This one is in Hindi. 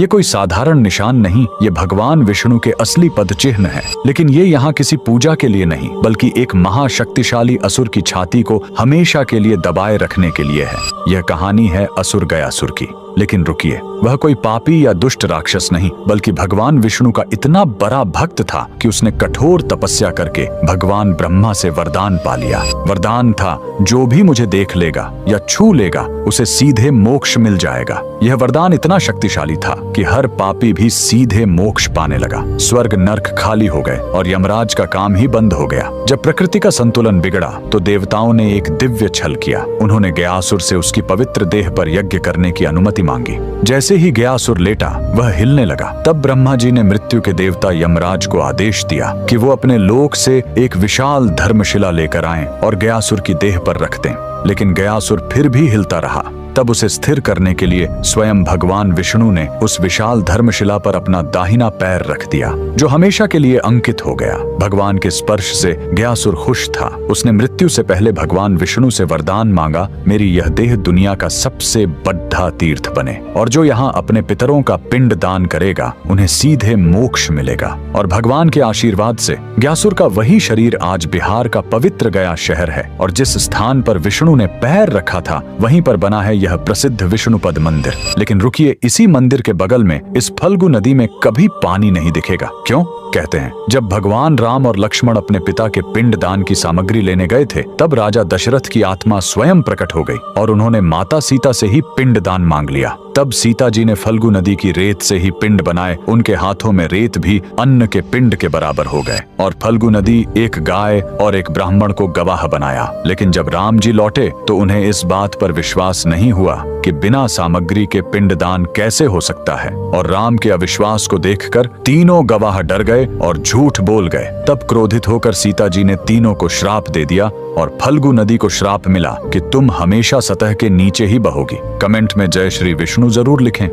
ये कोई साधारण निशान नहीं, ये भगवान विष्णु के असली पद चिन्ह है। लेकिन ये यहाँ किसी पूजा के लिए नहीं, बल्कि एक महाशक्तिशाली असुर की छाती को हमेशा के लिए दबाए रखने के लिए है। यह कहानी है असुर गयासुर की। लेकिन रुकिए, वह कोई पापी या दुष्ट राक्षस नहीं, बल्कि भगवान विष्णु का इतना बड़ा भक्त था कि उसने कठोर तपस्या करके भगवान ब्रह्मा से वरदान पा लिया। वरदान था, जो भी मुझे देख लेगा या छू लेगा उसे सीधे मोक्ष मिल जाएगा। यह वरदान इतना शक्तिशाली था कि हर पापी भी सीधे मोक्ष पाने लगा। स्वर्ग नर्क खाली हो गए और यमराज का काम ही बंद हो गया। जब प्रकृति का संतुलन बिगड़ा तो देवताओं ने एक दिव्य छल किया। उन्होंने गयासुर से उसकी पवित्र देह पर यज्ञ करने की अनुमति मांगी। जैसे ही गयासुर लेटा, वह हिलने लगा। तब ब्रह्मा जी ने मृत्यु के देवता यमराज को आदेश दिया कि वो अपने लोक से एक विशाल धर्मशिला लेकर आएं और गयासुर की देह पर रख दें। लेकिन गयासुर फिर भी हिलता रहा। तब उसे स्थिर करने के लिए स्वयं भगवान विष्णु ने उस विशाल धर्मशिला पर अपना दाहिना पैर रख दिया, जो हमेशा के लिए अंकित हो गया। भगवान के स्पर्श से गयासुर खुश था। उसने मृत्यु से पहले भगवान विष्णु से वरदान मांगा, मेरी यह देह दुनिया का सबसे बड़ा तीर्थ बने, और जो यहाँ अपने पितरों का पिंड दान करेगा उन्हें सीधे मोक्ष मिलेगा। और भगवान के आशीर्वाद से गयासुर का वही शरीर आज बिहार का पवित्र गया शहर है, और जिस स्थान पर विष्णु ने पैर रखा था वहीं पर बना है यह प्रसिद्ध विष्णुपद मंदिर। लेकिन रुकिए, इसी मंदिर के बगल में इस फल्गु नदी में कभी पानी नहीं दिखेगा। क्यों? कहते हैं, जब भगवान राम और लक्ष्मण अपने पिता के पिंड दान की सामग्री लेने गए थे, तब राजा दशरथ की आत्मा स्वयं प्रकट हो गई और उन्होंने माता सीता से ही पिंड दान मांग लिया। तब सीता जी ने फल्गु नदी की रेत से ही पिंड बनाए। उनके हाथों में रेत भी अन्न के पिंड के बराबर हो गए, और फल्गु नदी एक गाय और एक ब्राह्मण को गवाह बनाया। लेकिन जब राम जी लौटे तो उन्हें इस बात पर विश्वास नहीं हुआ कि बिना सामग्री के पिंड दान कैसे हो सकता है, और राम के अविश्वास को देखकर तीनों गवाह डर गए और झूठ बोल गए। तब क्रोधित होकर सीता जी ने तीनों को श्राप दे दिया, और फल्गु नदी को श्राप मिला कि तुम हमेशा सतह के नीचे ही बहोगी। कमेंट में जय श्री विष्णु जरूर लिखें।